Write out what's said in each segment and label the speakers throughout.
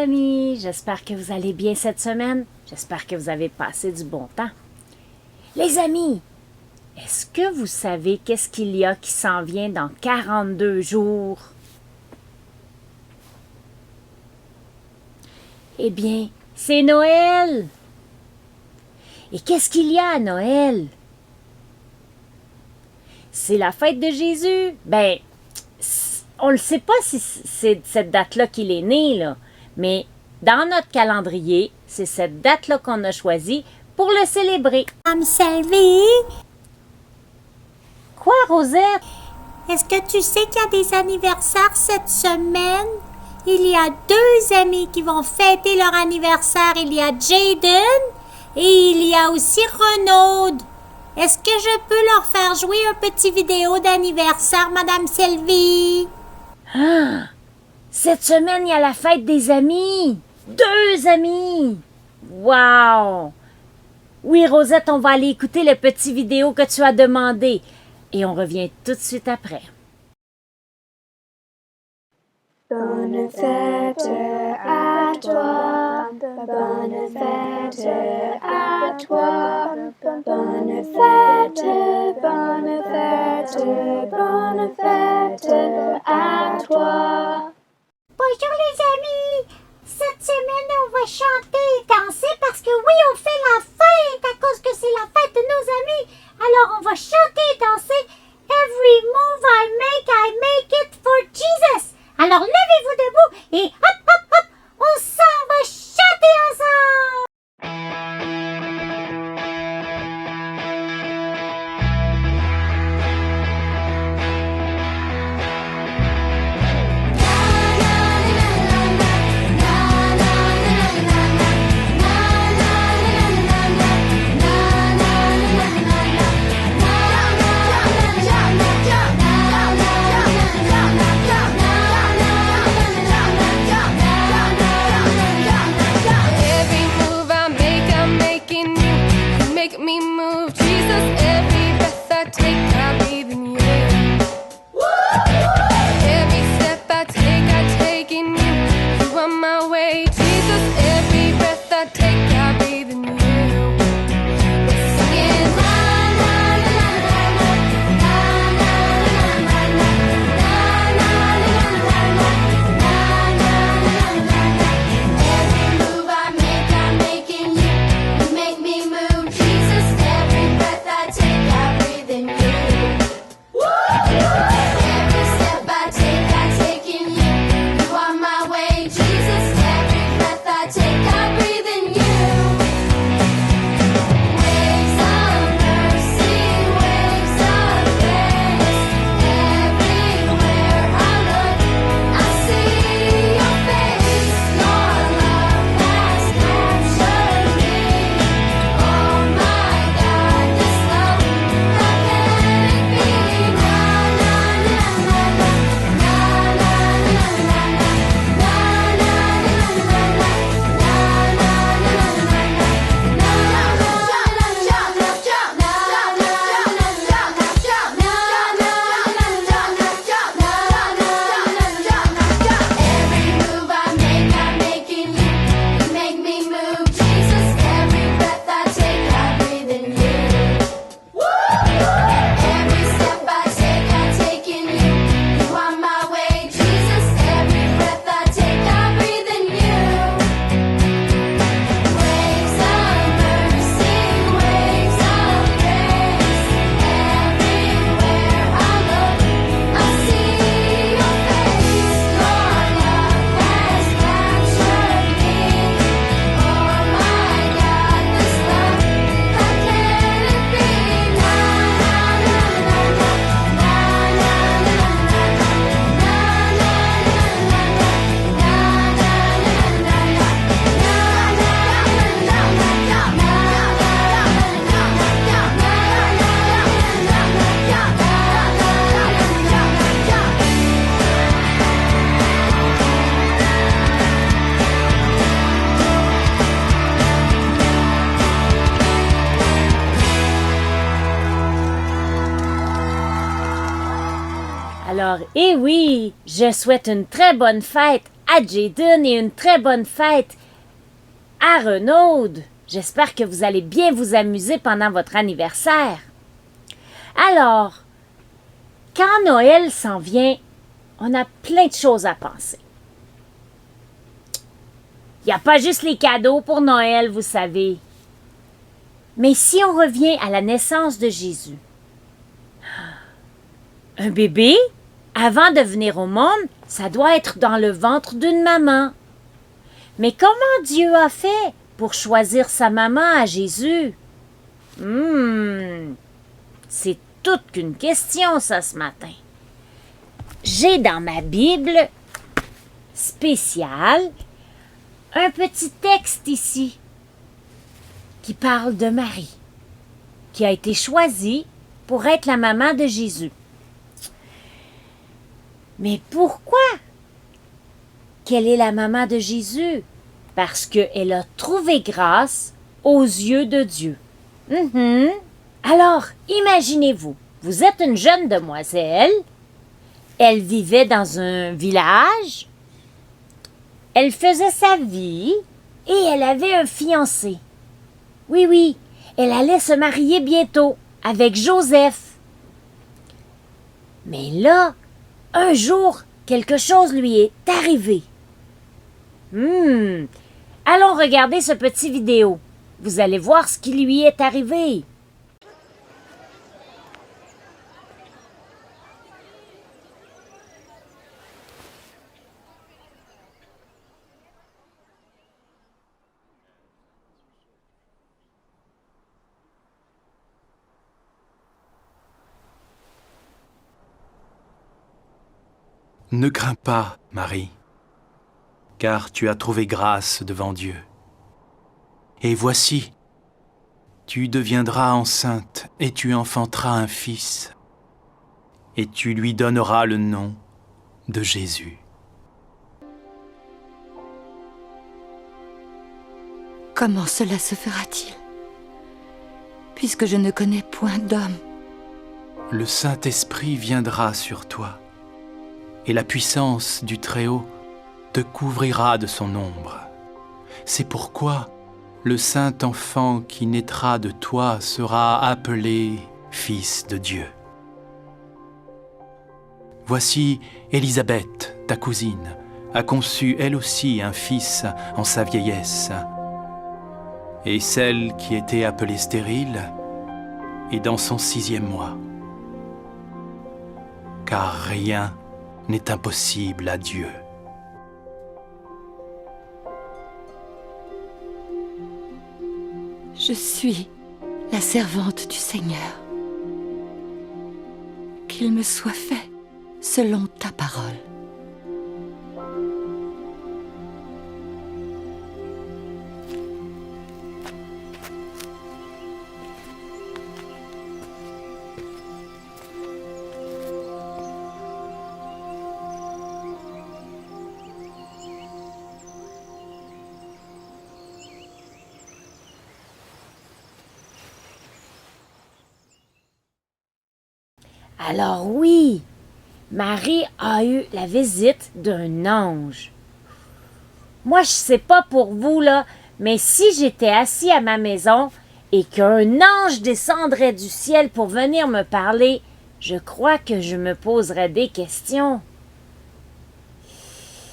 Speaker 1: amis, j'espère que vous allez bien cette semaine. J'espère que vous avez passé du bon temps. Les amis, est-ce que vous savez qu'est-ce qu'il y a qui s'en vient dans 42 jours? Eh bien, c'est Noël! Et qu'est-ce qu'il y a à Noël? C'est la fête de Jésus. Ben, on ne sait pas si c'est cette date-là qu'il est né, là. Mais dans notre calendrier, c'est cette date-là qu'on a choisie pour le célébrer.
Speaker 2: Madame Sylvie,
Speaker 1: Quoi, Rosette?
Speaker 2: est-ce que tu sais qu'il y a des anniversaires cette semaine? Il y a 2 amis qui vont fêter leur anniversaire. Il y a Jaden et il y a aussi Renaud. Est-ce que je peux leur faire jouer un petit vidéo d'anniversaire, Madame Sylvie?
Speaker 1: Ah! Cette semaine, il y a la fête des amis. 2 amis. Wow! Oui, Rosette, on va aller écouter le petit vidéo que tu as demandé. Et on revient tout de suite après.
Speaker 3: Bonne fête à toi, bonne fête à toi, bonne fête, bonne fête, bonne fête à toi.
Speaker 2: Bonjour les amis! Cette semaine, on va chanter et danser parce que oui, on fait la fête à cause que c'est la fête de nos amis. Alors, on va chanter et danser. Every move I make it for Jesus. Alors, levez-vous debout et hop, hop, hop, on s'en va chanter ensemble.
Speaker 1: Alors, eh oui, je souhaite une très bonne fête à Jayden et une très bonne fête à Renaud. J'espère que vous allez bien vous amuser pendant votre anniversaire. Alors, quand Noël s'en vient, on a plein de choses à penser. Il n'y a pas juste les cadeaux pour Noël, vous savez. Mais si on revient à la naissance de Jésus, un bébé, avant de venir au monde, ça doit être dans le ventre d'une maman. Mais comment Dieu a fait pour choisir sa maman à Jésus? C'est toute qu'une question, ça, ce matin. J'ai dans ma Bible spéciale un petit texte ici qui parle de Marie, qui a été choisie pour être la maman de Jésus. Mais pourquoi qu'elle est la maman de Jésus? Parce qu'elle a trouvé grâce aux yeux de Dieu. Alors, imaginez-vous, vous êtes une jeune demoiselle, elle vivait dans un village, elle faisait sa vie et elle avait un fiancé. Oui, elle allait se marier bientôt avec Joseph. Mais là, un jour, quelque chose lui est arrivé. Allons regarder ce petit vidéo. Vous allez voir ce qui lui est arrivé.
Speaker 4: Ne crains pas, Marie, car tu as trouvé grâce devant Dieu. Et voici, tu deviendras enceinte et tu enfanteras un fils, et tu lui donneras le nom de Jésus.
Speaker 5: Comment cela se fera-t-il, puisque je ne connais point d'homme?
Speaker 4: Le Saint-Esprit viendra sur toi, et la puissance du Très-Haut te couvrira de son ombre. C'est pourquoi le saint enfant qui naîtra de toi sera appelé Fils de Dieu. Voici Élisabeth, ta cousine, a conçu elle aussi un fils en sa vieillesse. Et celle qui était appelée stérile est dans son 6e mois. Car rien n'est impossible à Dieu.
Speaker 5: Je suis la servante du Seigneur. Qu'il me soit fait selon ta parole.
Speaker 1: Alors oui, Marie a eu la visite d'un ange. Moi, je sais pas pour vous, là, mais si j'étais assis à ma maison et qu'un ange descendrait du ciel pour venir me parler, je crois que je me poserais des questions.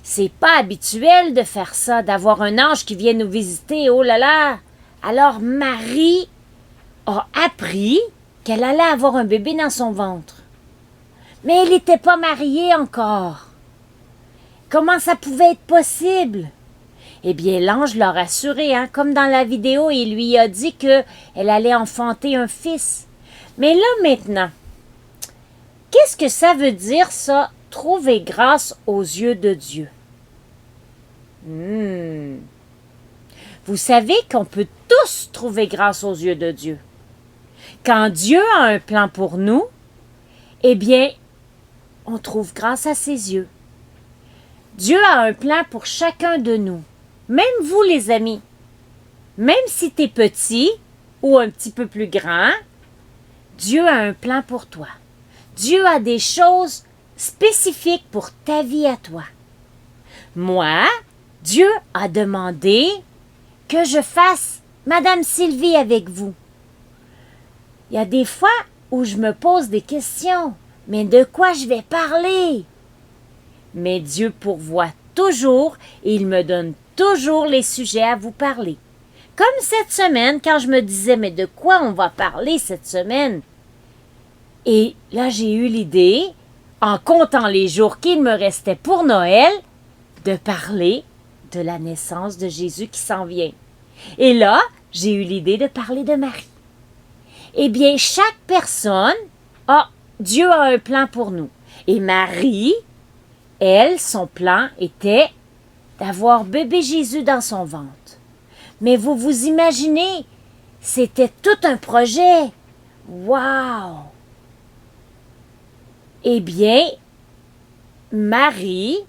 Speaker 1: C'est pas habituel de faire ça, d'avoir un ange qui vient nous visiter, oh là là! Alors Marie a appris qu'elle allait avoir un bébé dans son ventre. Mais elle n'était pas mariée encore. Comment ça pouvait être possible? Eh bien, l'ange l'a rassurée, comme dans la vidéo, et il lui a dit qu'elle allait enfanter un fils. Mais là, maintenant, qu'est-ce que ça veut dire, ça, trouver grâce aux yeux de Dieu? Vous savez qu'on peut tous trouver grâce aux yeux de Dieu. Quand Dieu a un plan pour nous, eh bien, on trouve grâce à ses yeux. Dieu a un plan pour chacun de nous. Même vous, les amis. Même si tu es petit ou un petit peu plus grand, Dieu a un plan pour toi. Dieu a des choses spécifiques pour ta vie à toi. Moi, Dieu a demandé que je fasse Madame Sylvie avec vous. Il y a des fois où je me pose des questions. Mais de quoi je vais parler? Mais Dieu pourvoit toujours et il me donne toujours les sujets à vous parler. Comme cette semaine, quand je me disais, mais de quoi on va parler cette semaine? Et là, j'ai eu l'idée, en comptant les jours qu'il me restait pour Noël, de parler de la naissance de Jésus qui s'en vient. Et là, j'ai eu l'idée de parler de Marie. Eh bien, chaque personne Dieu a un plan pour nous. Et Marie, elle, son plan était d'avoir bébé Jésus dans son ventre. Mais vous imaginez, c'était tout un projet. Wow! Eh bien, Marie,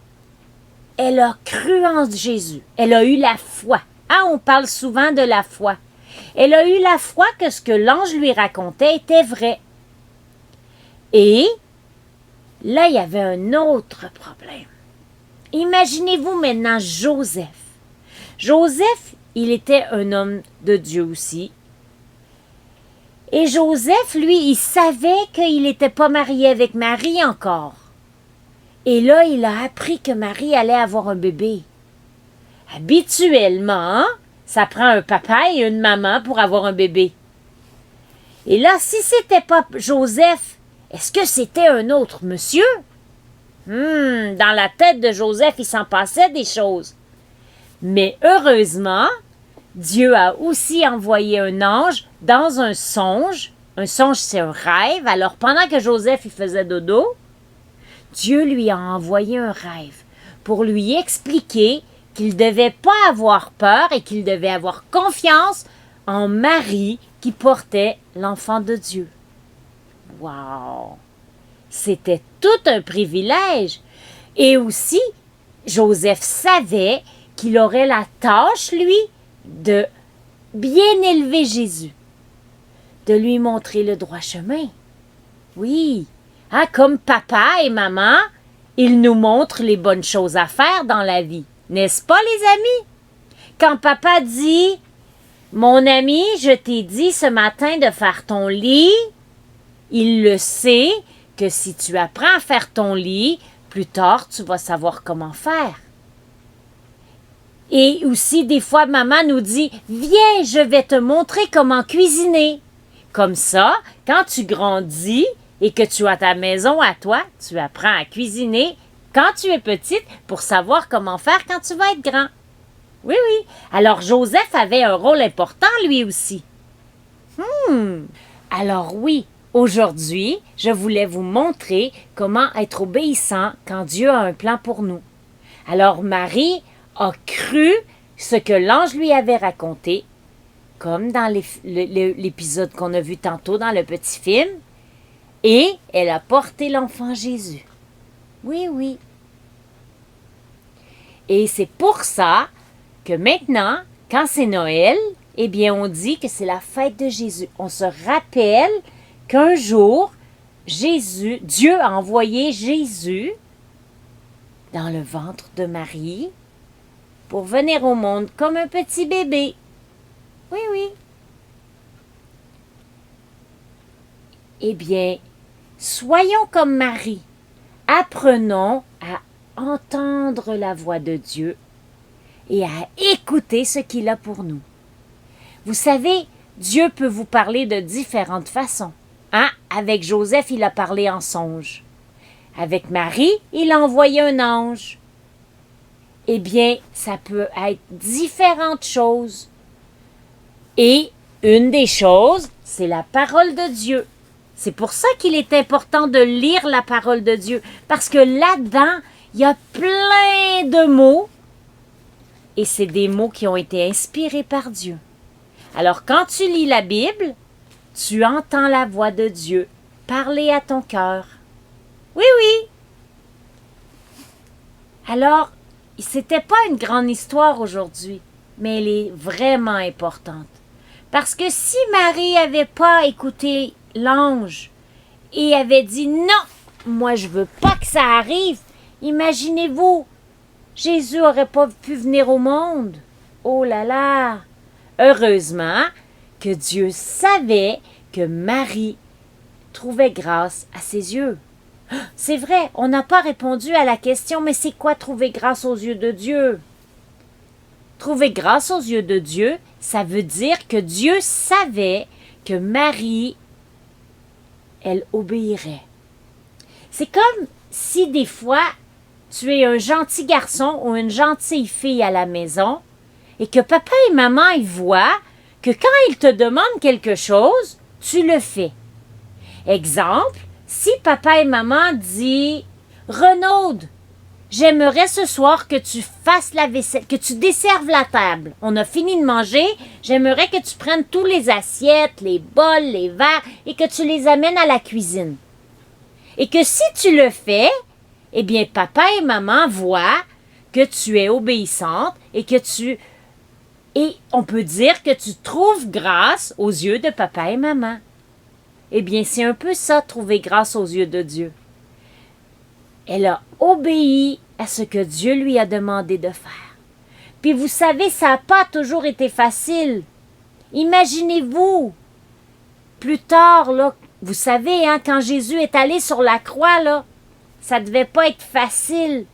Speaker 1: elle a cru en Jésus. Elle a eu la foi. On parle souvent de la foi. Elle a eu la foi que ce que l'ange lui racontait était vrai. Et là, il y avait un autre problème. Imaginez-vous maintenant Joseph. Joseph, il était un homme de Dieu aussi. Et Joseph, lui, il savait qu'il n'était pas marié avec Marie encore. Et là, il a appris que Marie allait avoir un bébé. Habituellement, ça prend un papa et une maman pour avoir un bébé. Et là, si c'était pas Joseph, est-ce que c'était un autre monsieur? Dans la tête de Joseph, il s'en passait des choses. Mais heureusement, Dieu a aussi envoyé un ange dans un songe. Un songe, c'est un rêve. Alors, pendant que Joseph il faisait dodo, Dieu lui a envoyé un rêve pour lui expliquer qu'il ne devait pas avoir peur et qu'il devait avoir confiance en Marie qui portait l'enfant de Dieu. Wow! C'était tout un privilège. Et aussi, Joseph savait qu'il aurait la tâche, lui, de bien élever Jésus, de lui montrer le droit chemin. Oui, comme papa et maman, ils nous montrent les bonnes choses à faire dans la vie. N'est-ce pas, les amis? Quand papa dit « Mon ami, je t'ai dit ce matin de faire ton lit », il le sait que si tu apprends à faire ton lit, plus tard, tu vas savoir comment faire. Et aussi, des fois, maman nous dit « Viens, je vais te montrer comment cuisiner. » Comme ça, quand tu grandis et que tu as ta maison à toi, tu apprends à cuisiner quand tu es petite pour savoir comment faire quand tu vas être grand. Oui, oui. Alors, Joseph avait un rôle important, lui aussi. Alors oui, aujourd'hui, je voulais vous montrer comment être obéissant quand Dieu a un plan pour nous. Alors, Marie a cru ce que l'ange lui avait raconté, comme dans l'épisode qu'on a vu tantôt dans le petit film, et elle a porté l'enfant Jésus. Oui, oui. Et c'est pour ça que maintenant, quand c'est Noël, eh bien, on dit que c'est la fête de Jésus. On se rappelle qu'un jour, Dieu a envoyé Jésus dans le ventre de Marie pour venir au monde comme un petit bébé. Oui, oui. Eh bien, soyons comme Marie. Apprenons à entendre la voix de Dieu et à écouter ce qu'il a pour nous. Vous savez, Dieu peut vous parler de différentes façons. Avec Joseph, il a parlé en songe. Avec Marie, il a envoyé un ange. Eh bien, ça peut être différentes choses. Et une des choses, c'est la parole de Dieu. C'est pour ça qu'il est important de lire la parole de Dieu. Parce que là-dedans, il y a plein de mots. Et c'est des mots qui ont été inspirés par Dieu. Alors, quand tu lis la Bible, tu entends la voix de Dieu parler à ton cœur. Oui, oui. Alors, c'était pas une grande histoire aujourd'hui, mais elle est vraiment importante. Parce que si Marie n'avait pas écouté l'ange et avait dit « Non, moi je veux pas que ça arrive », imaginez-vous, Jésus n'aurait pas pu venir au monde. Oh là là! Heureusement que Dieu savait que Marie trouvait grâce à ses yeux. C'est vrai, on n'a pas répondu à la question, mais c'est quoi trouver grâce aux yeux de Dieu? Trouver grâce aux yeux de Dieu, ça veut dire que Dieu savait que Marie, elle obéirait. C'est comme si des fois, tu es un gentil garçon ou une gentille fille à la maison et que papa et maman, ils voient que quand ils te demandent quelque chose, tu le fais. Exemple, si papa et maman disent « Renaud, j'aimerais ce soir que tu fasses la vaisselle, que tu desserves la table. On a fini de manger, j'aimerais que tu prennes tous les assiettes, les bols, les verres et que tu les amènes à la cuisine. » Et que si tu le fais, eh bien papa et maman voient que tu es obéissante et on peut dire que tu trouves grâce aux yeux de papa et maman. Eh bien, c'est un peu ça, trouver grâce aux yeux de Dieu. Elle a obéi à ce que Dieu lui a demandé de faire. Puis vous savez, ça n'a pas toujours été facile. Imaginez-vous, plus tard, là, vous savez, hein, quand Jésus est allé sur la croix, là, ça ne devait pas être facile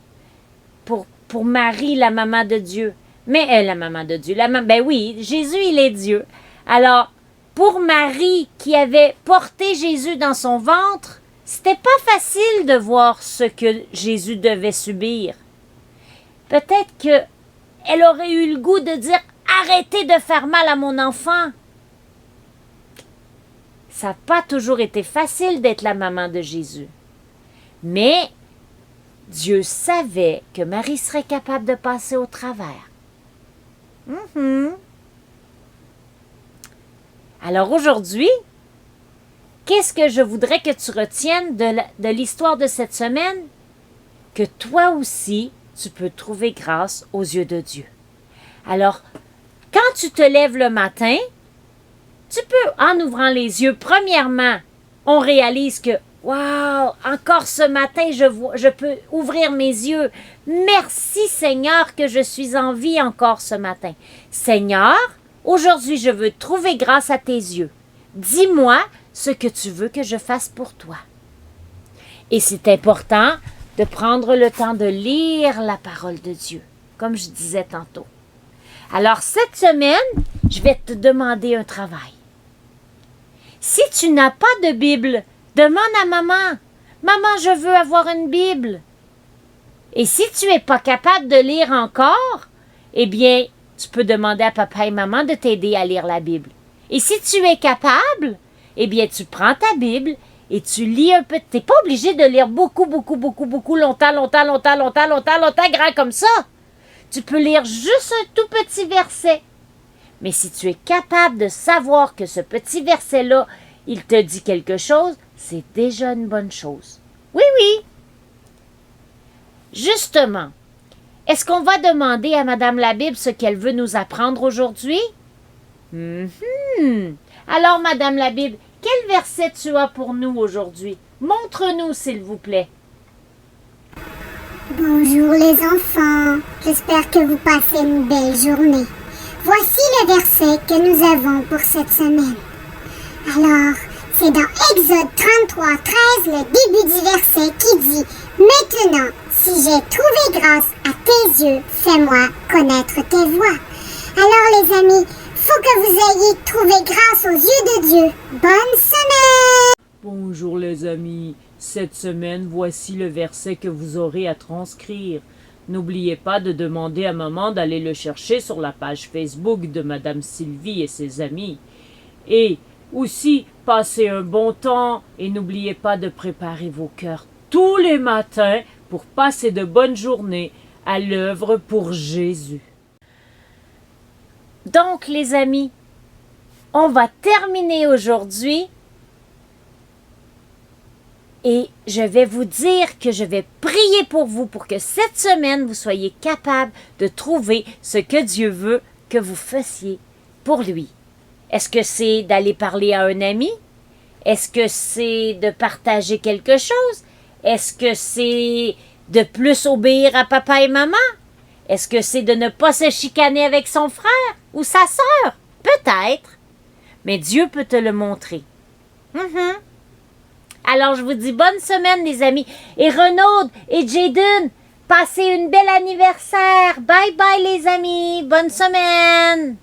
Speaker 1: pour Marie, la maman de Dieu. Mais la maman de Dieu, ben oui, Jésus, il est Dieu. Alors, pour Marie qui avait porté Jésus dans son ventre, c'était pas facile de voir ce que Jésus devait subir. Peut-être qu'elle aurait eu le goût de dire « Arrêtez de faire mal à mon enfant ». Ça n'a pas toujours été facile d'être la maman de Jésus. Mais Dieu savait que Marie serait capable de passer au travers. Alors aujourd'hui, qu'est-ce que je voudrais que tu retiennes de l'histoire de cette semaine? Que toi aussi, tu peux trouver grâce aux yeux de Dieu. Alors, quand tu te lèves le matin, tu peux, en ouvrant les yeux, premièrement, on réalise que wow, encore ce matin, je peux ouvrir mes yeux. Merci Seigneur que je suis en vie encore ce matin. Seigneur, aujourd'hui je veux trouver grâce à tes yeux. Dis-moi ce que tu veux que je fasse pour toi. Et c'est important de prendre le temps de lire la parole de Dieu, comme je disais tantôt. Alors cette semaine, je vais te demander un travail. Si tu n'as pas de Bible, demande à maman. Maman, je veux avoir une Bible. Et si tu n'es pas capable de lire encore, eh bien, tu peux demander à papa et maman de t'aider à lire la Bible. Et si tu es capable, eh bien, tu prends ta Bible et tu lis un peu. Tu n'es pas obligé de lire beaucoup, longtemps, grand comme ça. Tu peux lire juste un tout petit verset. Mais si tu es capable de savoir que ce petit verset-là, il te dit quelque chose, c'est déjà une bonne chose. Oui, oui. Justement, est-ce qu'on va demander à Madame la Bible ce qu'elle veut nous apprendre aujourd'hui? Alors, Madame la Bible, quel verset tu as pour nous aujourd'hui? Montre-nous, s'il vous plaît.
Speaker 2: Bonjour les enfants, j'espère que vous passez une belle journée. Voici le verset que nous avons pour cette semaine. Alors, c'est dans Exode 33, 13, le début du verset qui dit « Maintenant, si j'ai trouvé grâce à tes yeux, fais-moi connaître tes voies. » Alors les amis, faut que vous ayez trouvé grâce aux yeux de Dieu. Bonne semaine!
Speaker 1: Bonjour les amis, cette semaine, voici le verset que vous aurez à transcrire. N'oubliez pas de demander à maman d'aller le chercher sur la page Facebook de Madame Sylvie et ses amis. Et aussi, passez un bon temps et n'oubliez pas de préparer vos cœurs tous les matins pour passer de bonnes journées à l'œuvre pour Jésus. Donc, les amis, on va terminer aujourd'hui et je vais vous dire que je vais prier pour vous pour que cette semaine, vous soyez capables de trouver ce que Dieu veut que vous fassiez pour lui. Est-ce que c'est d'aller parler à un ami? Est-ce que c'est de partager quelque chose? Est-ce que c'est de plus obéir à papa et maman? Est-ce que c'est de ne pas se chicaner avec son frère ou sa sœur? Peut-être. Mais Dieu peut te le montrer. Alors, je vous dis bonne semaine, les amis. Et Renaud et Jaden, passez une belle anniversaire. Bye bye, les amis. Bonne semaine.